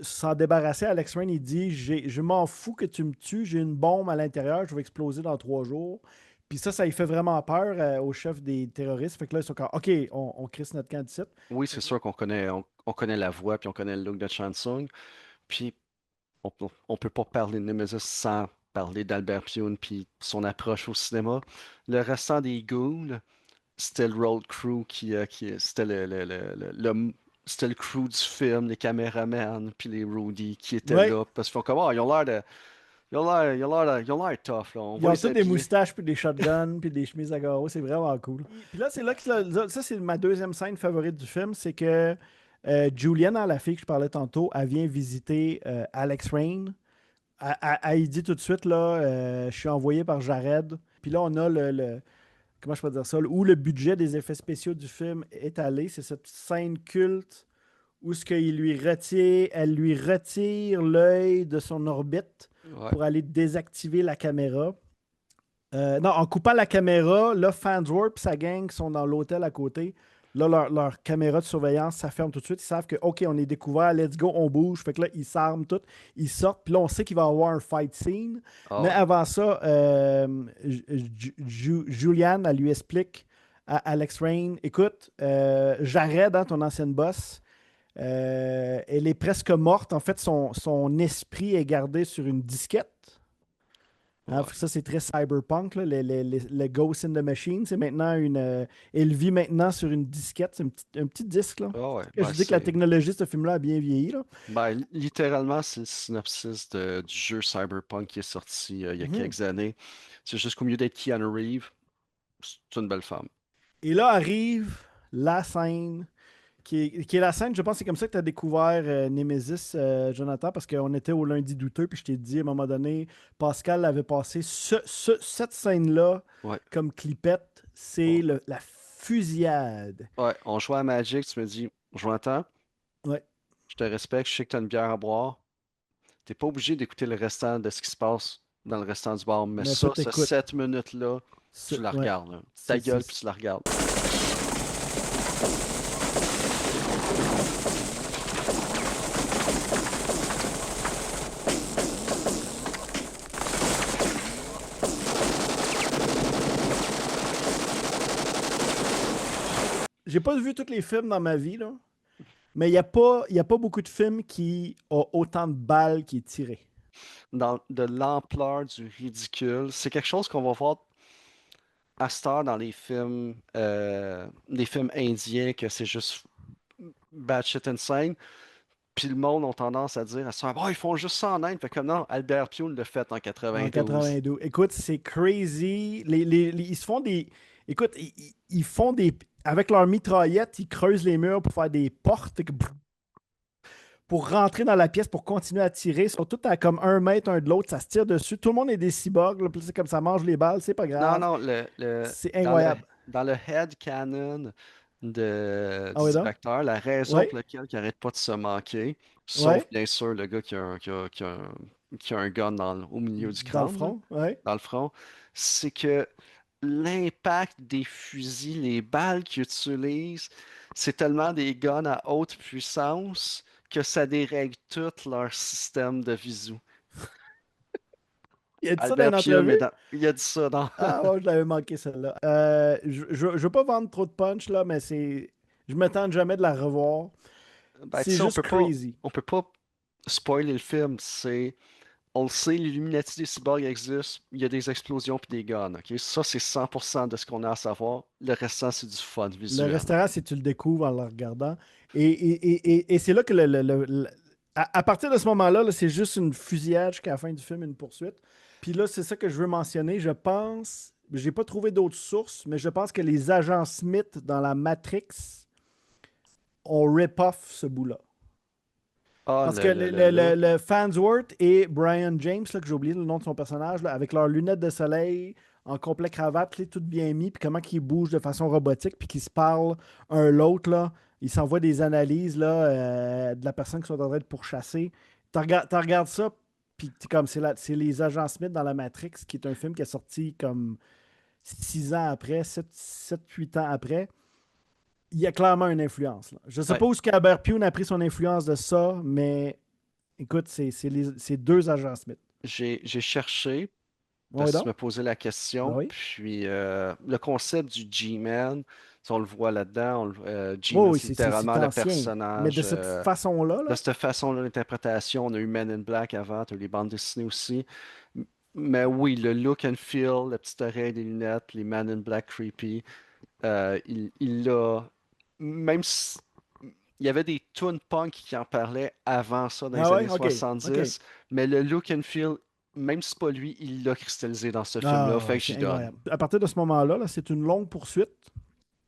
s'en débarrasser, Alex Rain, il dit, je m'en fous que tu me tues, j'ai une bombe à l'intérieur, je vais exploser dans 3 jours. Puis ça, il fait vraiment peur au chef des terroristes. Fait que là, ils sont comme, OK, on crisse notre camp d'ici. Oui, c'est sûr qu'on connaît, on connaît la voix, puis on connaît le look de Chansung. Puis on peut pas parler de Nemesis sans parler d'Albert Pune, puis son approche au cinéma. Le restant des ghouls, c'était le road crew c'était c'était le crew du film, les caméramans, puis les roadies qui étaient Ouais, là. Parce qu'ils font comme, ah, ils ont l'air de. Ils ont l'air tough, là. On ils va ont les tous des appuyer. moustaches, puis des shotguns, puis des chemises à carreaux. C'est vraiment cool. Puis là, c'est là que ça, c'est ma deuxième scène favorite du film. C'est que Julianne, la fille que je parlais tantôt, elle vient visiter Alex Rain. Elle dit tout de suite, là, je suis envoyé par Jared. Puis là, on a comment je peux dire ça, où le budget des effets spéciaux du film est allé. C'est cette scène culte où elle lui retire l'œil de son orbite Ouais. pour aller désactiver la caméra. Non, en coupant la caméra, là, Farnsworth et sa gang sont dans l'hôtel à côté. Là, leur caméra de surveillance, ça ferme tout de suite. Ils savent que, OK, on est découvert, let's go, on bouge. Fait que là, ils s'arment tout, ils sortent. Puis là, on sait qu'il va y avoir un fight scene. Ah Mais ouais. avant ça, Julianne, elle lui explique à Alex Rain, écoute, Jared, hein, ton ancienne boss, elle est presque morte. En fait, son esprit est gardé sur une disquette. Hein, Ouais. ça, c'est très cyberpunk, là, le Ghost in the Machine. C'est maintenant elle vit maintenant sur une disquette. C'est un petit disque, là. Ah ouais. Je dis que la technologie de ce film-là a bien vieilli, là. Littéralement, c'est le synopsis du jeu Cyberpunk qui est sorti il y a Mhm. quelques années. C'est juste qu'au mieux d'être Keanu Reeves, c'est une belle femme. Et là arrive la scène, qui est la scène, je pense que c'est comme ça que tu as découvert Nemesis, Jonathan, parce qu'on était au lundi douteux, puis je t'ai dit à un moment donné, Pascal avait passé cette scène-là Ouais. comme clipette. Oh. C'est la fusillade. Ouais, on jouait à Magic, tu me dis, Jonathan, Ouais. je te respecte, je sais que tu as une bière à boire. T'es pas obligé d'écouter le restant de ce qui se passe dans le restant du bar, mais Mais ça, faut ce t'écouter. 7 minutes-là, tu la Ouais. regardes, là. Ta C'est, gueule, c'est- puis tu la regardes. J'ai pas vu tous les films dans ma vie, là, mais il y a pas beaucoup de films qui ont autant de balles qui est tiré. De l'ampleur du ridicule, c'est quelque chose qu'on va voir à cette heure dans les films indiens, que c'est juste batshit insane. Puis le monde a tendance à dire à ça, oh, ils font juste ça en Inde. Fait que non, Albert Pune l'a fait en En 92. 92. Écoute, c'est crazy. Ils se font des. Écoute, ils font des. Avec leurs mitraillettes, ils creusent les murs pour faire des portes, pour rentrer dans la pièce, pour continuer à tirer. Ils sont tous à comme 1 mètre un de l'autre, ça se tire dessus. Tout le monde est des cyborgs, là, puis c'est comme ça mange les balles, c'est pas Non, grave. non, C'est dans le, incroyable. dans le head canon Ah du oui, donc? directeur, la raison Ouais, pour laquelle il n'arrête pas de se manquer, sauf ouais, bien sûr le gars qui a un gun au milieu du dans le crâne, là, front, ouais. dans le front, c'est que l'impact des fusils, les balles qu'ils utilisent, c'est tellement des guns à haute puissance que ça dérègle tout leur système de visu. Il a dit ça dans Albert une Pionne, entrevue? il a dit ça dans. Ah ouais, je l'avais manqué celle-là. Je veux pas vendre trop de punch là, mais c'est. Je me tente jamais de la revoir. Ben, tu C'est sais, juste crazy. on peut pas spoiler le film. C'est on le sait, l'Illuminati des cyborgs existe, il y a des explosions puis des guns, ok? Ça, c'est 100% de ce qu'on a à savoir. Le restant, c'est du fun Le visuel. restaurant, c'est tu le découvres en le regardant. Et c'est là que à partir de ce moment-là, là, c'est juste une fusillade jusqu'à la fin du film, une poursuite. Puis là, c'est ça que je veux mentionner. Je pense, j'ai pas trouvé d'autres sources, mais je pense que les agents Smith dans la Matrix ont rip-off ce bout-là. Ah, Parce que le Farnsworth et Brian James, là, que j'ai oublié le nom de son personnage, là, avec leurs lunettes de soleil, en complet cravate, là, tout bien mis, puis comment ils bougent de façon robotique, puis qu'ils se parlent un l'autre, là. Ils s'envoient des analyses là, de la personne qu'ils sont en train de pourchasser. T'en regardes ça, puis comme c'est les agents Smith dans la Matrix, qui est un film qui est sorti comme 6 ans après, 8 ans après. Il y a clairement une influence, là. Je ne sais Ouais. pas où ce qu'Albert Pune a pris son influence de ça, mais écoute, c'est deux agents Smith. J'ai cherché Oui, parce que tu donc? me posais la Ben question. oui. Puis le concept du G-Man, si on le voit là-dedans, Oui, G-Man, oui, c'est littéralement c'est le ancien. Mais de personnage. cette façon-là, De là, cette façon-là, l'interprétation, on a eu Men in Black avant, tu as eu les bandes dessinées aussi. Mais oui, le look and feel, la petite oreille, les lunettes, les Men in Black creepy, il l'a. Même si il y avait des toon punk qui en parlaient avant ça, dans les ah ouais, années ok, ok. 70, mais le look and feel, même si c'est pas lui, il l'a cristallisé dans ce film-là, Ah, fait que c'est j'y donne. incroyable. À partir de ce moment-là, là, c'est une longue poursuite.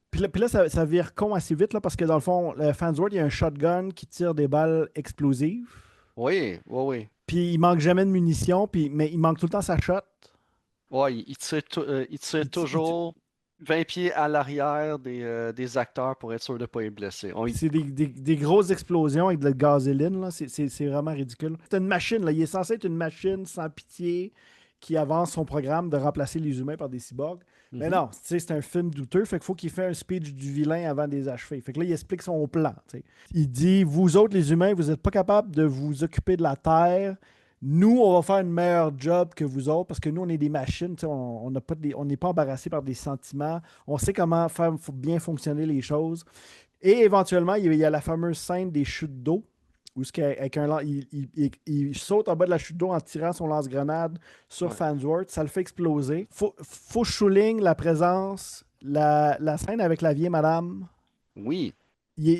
Puis là, ça vire con assez vite, là, parce que dans le fond, le Farnsworth, il y a un shotgun qui tire des balles explosives. Oui, oui, oui. Puis il manque jamais de munitions, mais il manque tout le temps sa shot. Ouais, il tire Il, ti- il ti- toujours 20 pieds à l'arrière des acteurs pour être sûr de ne pas les blesser. Puis c'est des grosses explosions avec de la gasoline, là. C'est vraiment ridicule. C'est une machine, là. Il est censé être une machine sans pitié qui avance son programme de remplacer les humains par des cyborgs. Mais Mhm. non, tu sais, c'est un film douteux, fait qu'il faut qu'il fasse un speech du vilain avant de les achever. Fait que là, il explique son plan, tu sais. Il dit, vous autres, les humains, vous n'êtes pas capables de vous occuper de la Terre. Nous, on va faire une meilleure job que vous autres parce que nous, on est des machines, tu sais, on n'a pas on n'est pas embarrassé par des sentiments. On sait comment faire bien fonctionner les choses. Et éventuellement, il y a la fameuse scène des chutes d'eau où il saute en bas de la chute d'eau en tirant son lance-grenade sur Ouais. Farnsworth. Ça le fait exploser. Faut que je souligne la présence, la scène avec la vieille madame. Oui,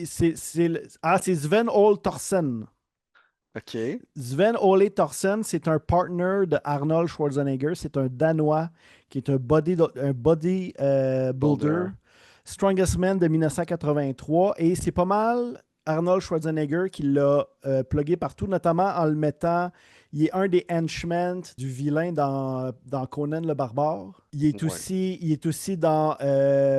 C'est Sven Ole Thorsen. ok. Sven Ole Thorsen, c'est un partner de Arnold Schwarzenegger. C'est un Danois qui est un body builder. Boulder. Strongest Man de 1983. Et c'est pas mal Arnold Schwarzenegger qui l'a plugué partout, notamment en le mettant. Il est un des henchmen du vilain dans Conan le Barbare. Ouais. Il est aussi dans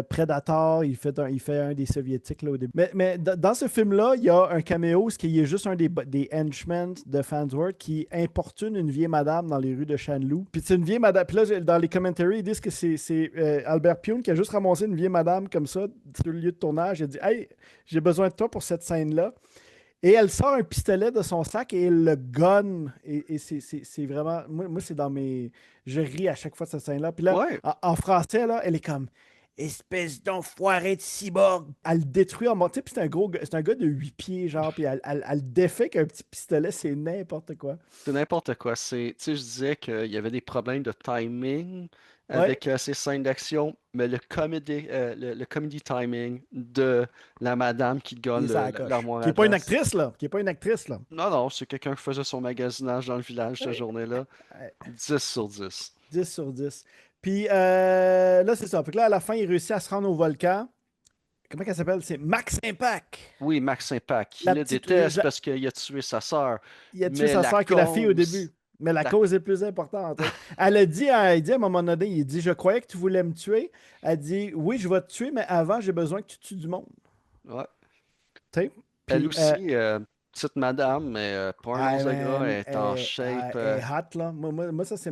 Predator. Il fait un des soviétiques là, au début. Mais dans ce film-là, il y a un caméo, ce qui est juste un des henchmen de Farnsworth qui importune une vieille madame dans les rues de Shanlou. Puis c'est une vieille madame. Puis là, dans les commentaries, ils disent que c'est Albert Pune qui a juste ramassé une vieille madame comme ça sur le lieu de tournage. Il a dit, hey, j'ai besoin de toi pour cette scène-là. Et elle sort un pistolet de son sac et elle le gonne. Et c'est vraiment. Moi, c'est dans mes. Je ris à chaque fois de cette scène-là. Puis là, Ouais. en français, là, elle est comme espèce d'enfoiré de cyborg. Elle le détruit en montant. Puis c'est un gars de 8 pieds, genre. Puis elle le défait qu'un petit pistolet, c'est n'importe quoi. C'est n'importe quoi. Tu sais, je disais qu'il y avait des problèmes de timing Ouais, avec ces scènes d'action, mais le comedy timing de la madame qui il gagne est ça la coche. l'armoire Qui est à pas une glace. actrice, là. Qui est pas une actrice, là. Non, non, c'est quelqu'un qui faisait son magasinage dans le village cette Ouais. journée-là. Ouais. 10 sur 10. 10 sur 10. Puis là, c'est ça. Puis là, à la fin, il réussit à se rendre au volcan. Comment qu'elle s'appelle? C'est Max Impact. Oui, Max Impact, qui La le petite. déteste parce qu'il a tué sa sœur. Il a tué Mais sa la soeur qui est la fille au cause, début. Mais la la... cause est plus importante, hein. Il dit à un moment donné, il dit, je croyais que tu voulais me tuer. Elle dit, oui, je vais te tuer, mais avant, j'ai besoin que tu tues du monde. Ouais. Tu sais? Elle Puis, aussi, petite madame, mais pas un ah, once de gras, elle man, est en shape. elle est hot, là. Moi, ça, c'était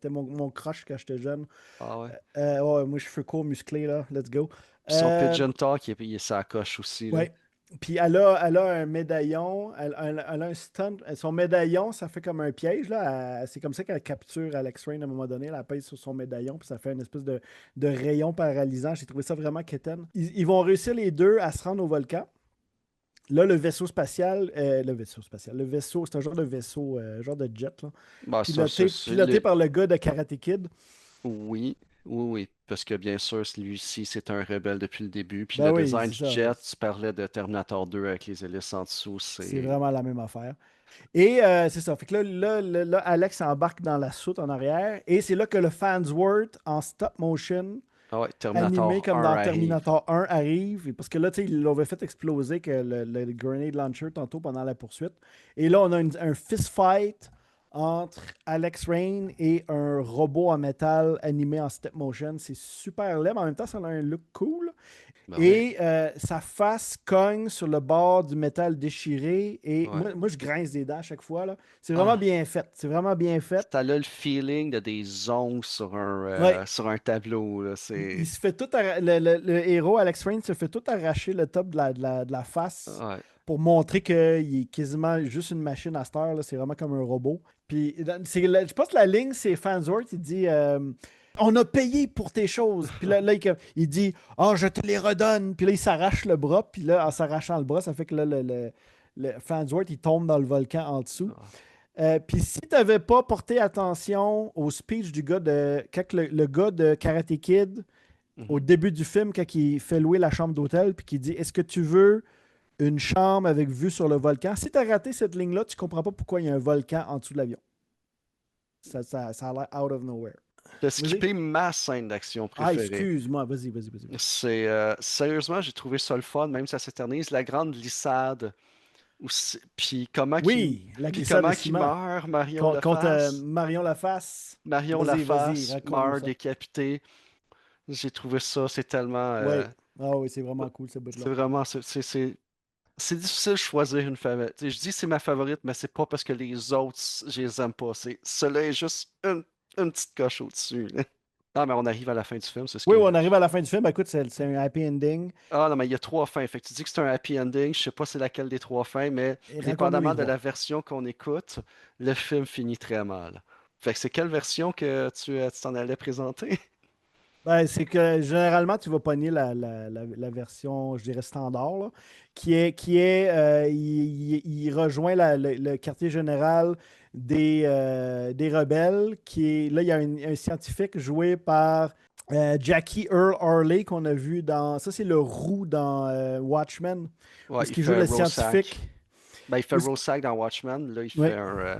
mon crush quand j'étais jeune. Ah ouais. Ouais, moi, cheveux courts, musclés, là. Let's go. Puis son Euh, pigeon talk, il est sa coche aussi, là. ouais. Puis elle a un médaillon, elle a un stunt. Son médaillon, ça fait comme un piège, là. C'est comme ça qu'elle capture Alex Rain à un moment donné. Elle pèse sur son médaillon, puis ça fait une espèce de rayon paralysant. J'ai trouvé ça vraiment quétaine. Ils vont réussir les deux à se rendre au volcan. Là, le vaisseau spatial, le vaisseau, c'est un genre de vaisseau, genre de jet, là, Bah, ça, piloté par le gars de Karate Kid. oui, oui, parce que bien sûr, lui-ci, c'est un rebelle depuis le début. Puis Ben le oui, design c'est du ça. jet, tu parlais de Terminator 2 avec les hélices en dessous, C'est c'est... vraiment la même affaire. Et c'est ça. Fait que là, Alex embarque dans la soute en arrière. Et c'est là que le Farnsworth en stop motion, Ah ouais, animé Terminator comme 1 dans arrive. Terminator 1, arrive. Et parce que là, tu sais, ils l'avaient fait exploser que le grenade launcher tantôt pendant la poursuite. Et là, on a un fist fight entre Alex Rain et un robot en métal animé en stop motion. C'est super laid, mais en même temps, ça a un look cool. Ben oui, Et sa face cogne sur le bord du métal déchiré. Et ouais. moi, je grince des dents à chaque fois, là. C'est vraiment Ah, bien fait. C'est vraiment bien fait. t'as là le feeling de des ongles Ouais. sur un tableau, là, Il c'est... se fait tout le héros, Alex Rain, se fait tout arracher le top de la face Ouais. pour montrer qu'il est quasiment juste une machine à cette heure, là. C'est vraiment comme un robot. Puis je pense que la ligne, c'est Farnsworth, il dit on a payé pour tes choses. Puis là, il dit oh, je te les redonne. Puis là, il s'arrache le bras. Puis là, en s'arrachant le bras, ça fait que là, le Farnsworth, il tombe dans le volcan en dessous. Ah, Puis si tu n'avais pas porté attention au speech du gars quand le gars de Karate Kid, au mhm. début du film, quand il fait louer la chambre d'hôtel, puis qu'il dit est-ce que tu veux une chambre avec vue sur le volcan? Si tu as raté cette ligne-là, tu comprends pas pourquoi il y a un volcan en dessous de l'avion. Ça a l'air out of nowhere. T'as Vas-y. skippé ma scène d'action Ah, préférée. excuse-moi. Vas-y. C'est sérieusement, j'ai trouvé ça le fun, même si ça s'éternise, la grande glissade. Oui, la Puis glissade de comment qu'il ciment. meurt, Marion Contre Laface. Marion Laface. Marion Vas-y, Laface raconte-nous meurt ça. décapité. J'ai trouvé ça, c'est tellement, Oui. Ah oui, c'est vraiment cool, ce bout-là. c'est vraiment, c'est difficile de choisir une favorite. Tu sais, je dis c'est ma favorite, mais c'est pas parce que les autres, je les aime pas. Cela est juste une petite coche au-dessus, là. Ah, mais on arrive à la fin du film, c'est ce Oui, que. on arrive à la fin du film. Écoute, c'est un happy ending. Ah non, mais il y a trois fins. Fait que tu dis que c'est un happy ending. Je sais pas c'est laquelle des trois fins, mais Et raconte-nous les dépendamment de trois. la version qu'on écoute, le film finit très mal. Fait que c'est quelle version que tu t'en allais présenter? Ben, c'est que généralement, tu vas pogner la version, je dirais, standard, là, il rejoint le quartier général des rebelles, là, il y a un scientifique joué par Jackie Earl Harley qu'on a vu ça c'est le roux dans Watchmen, où Ouais, ce il qui joue fait le Rorschach. scientifique. Ben, il fait Où ce- Rorschach dans Watchmen. Là, il fait ouais.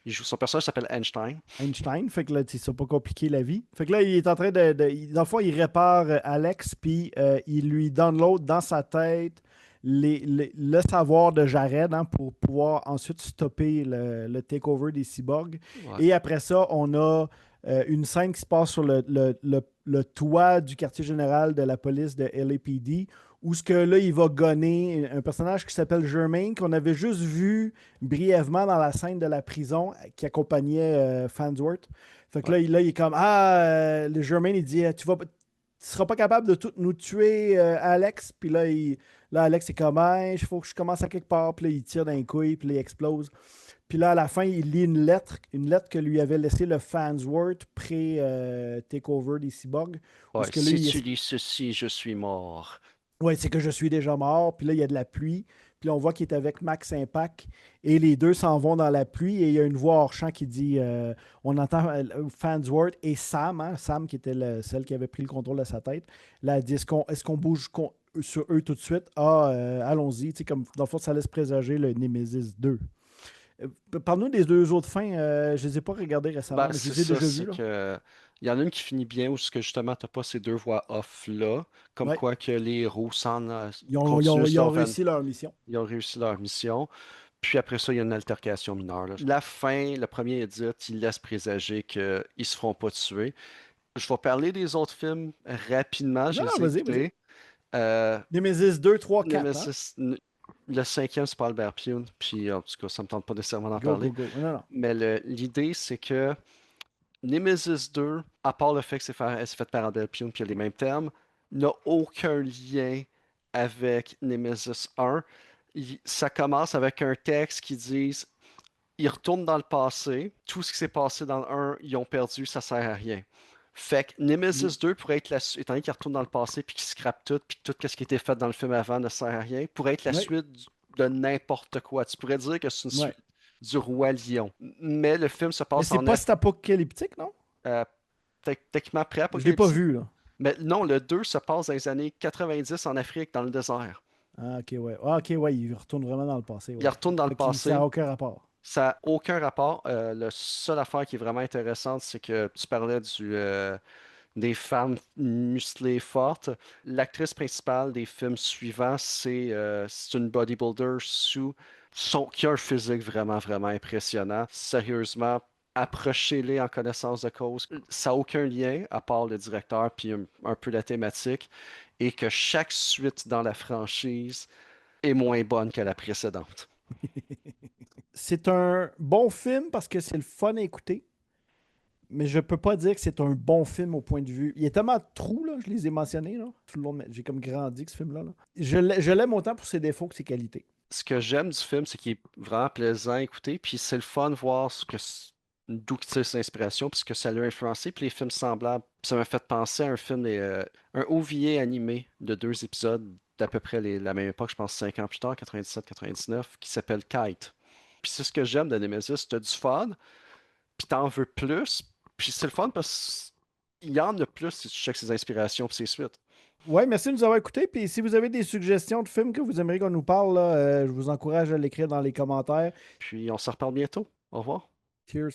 il joue son personnage s'appelle Einstein. Einstein. Fait que là, c'est pas compliqué la vie. Fait que là, il est en train dans le fond, il répare Alex, puis il lui download dans sa tête le savoir de Jared, hein, pour pouvoir ensuite stopper le takeover des cyborgs. Ouais. Et après ça, on a une scène qui se passe sur le toit du quartier général de la police de LAPD, où ce que là, il va gonner un personnage qui s'appelle Germain, qu'on avait juste vu brièvement dans la scène de la prison qui accompagnait Farnsworth. Fait que Ouais. là, il est comme le Germain, il dit tu seras pas capable de tout nous tuer, Alex. Puis là, Alex est comme il faut que je commence à quelque part. Puis là, il tire d'un couille, puis là, il explose. Puis là, à la fin, il lit une lettre que lui avait laissé le Farnsworth pré-takeover des cyborgs. Où Ouais. ce que là, Si tu lis ceci, je suis mort. ouais, c'est que je suis déjà mort. Puis là, il y a de la pluie. Puis là, on voit qu'il est avec Max Impact. Et les deux s'en vont dans la pluie. Et il y a une voix hors champ qui dit on entend Farnsworth et Sam, hein, Sam qui était celle qui avait pris le contrôle de sa tête. Là, elle dit est-ce qu'on bouge sur eux tout de suite? Ah, allons-y. Tu sais, comme dans le fond, ça laisse présager le Nemesis 2. Parle-nous des deux autres fins. Je ne les ai pas regardées récemment, Ben, mais je c'est les ai ça, déjà vues, c'est là. que. Il y en a une qui finit bien où ce que justement t'as pas ces deux voix off-là. Comme Ouais. quoi que les héros Ils ont, ils ont- continuent ils ont leur réussi leur mission. ils ont réussi leur mission. Puis après ça, il y a une altercation mineure, là. La fin, le premier édit, il laisse présager qu'ils se feront pas tuer. Je vais parler des autres films rapidement, je Non, les non, ai vas-y. écoutés. Euh, Nemesis 2, 3, 4, hein? Nemesis, le cinquième, c'est pas Albert Pyun, puis en tout cas, ça me tente pas nécessairement d'en Go, go, parler. go. Non, non. Mais l'idée, c'est que Nemesis 2, à part le fait que c'est fait par Albert Pyun, puis il y a les mêmes termes, n'a aucun lien avec Nemesis 1. Ça commence avec un texte qui dit ils retournent dans le passé, tout ce qui s'est passé dans le 1, ils ont perdu, ça sert à rien. Fait que Nemesis 2 pourrait être étant donné qu'il retourne dans le passé puis qu'il scrape tout, puis tout ce qui était fait dans le film avant ne sert à rien, pourrait être la Oui. suite de n'importe quoi. Tu pourrais dire que c'est une Ouais. suite du Roi Lion. Mais le film se Mais passe c'est en post-apocalyptique, non? techniquement Je l'ai pas pré-apocalyptique. vu, là. Mais non, le 2 se passe dans les années 90 en Afrique, dans le désert. Ah, ok, ouais. Ah, ok, ouais, il retourne vraiment dans le passé, Il ouais. retourne dans le Fait que ça passé. n'a aucun rapport. Ça n'a aucun rapport. La seule affaire qui est vraiment intéressante, c'est que tu parlais des femmes musclées fortes. L'actrice principale des films suivants, c'est une bodybuilder qui a un physique vraiment, vraiment impressionnant. Sérieusement, approchez-les en connaissance de cause. Ça n'a aucun lien, à part le directeur, puis un peu la thématique, et que chaque suite dans la franchise est moins bonne que la précédente. C'est un bon film parce que c'est le fun à écouter, mais je peux pas dire que c'est un bon film au point de vue. Il y a tellement de trous, là, je les ai mentionnés, là. Tout le long, j'ai comme grandi que ce film-là. Là. Je l'aime autant pour ses défauts que ses qualités. Ce que j'aime du film, c'est qu'il est vraiment plaisant à écouter, puis c'est le fun de voir d'où il tire ses inspirations, puis ce que ça l'a influencé, puis les films semblables. Puis ça m'a fait penser à un film, un OVA animé de 2 épisodes d'à peu près la même époque, je pense 5 ans plus tard, 97-99, qui s'appelle Kite. Puis c'est ce que j'aime de Nemesis, t'as du fun, puis t'en veux plus, puis c'est le fun parce qu'il y en a plus si tu checkes ses inspirations puis ses suites. Ouais, merci de nous avoir écoutés. Puis si vous avez des suggestions de films que vous aimeriez qu'on nous parle, là, je vous encourage à l'écrire dans les commentaires. Puis on se reparle bientôt. Au revoir. Cheers.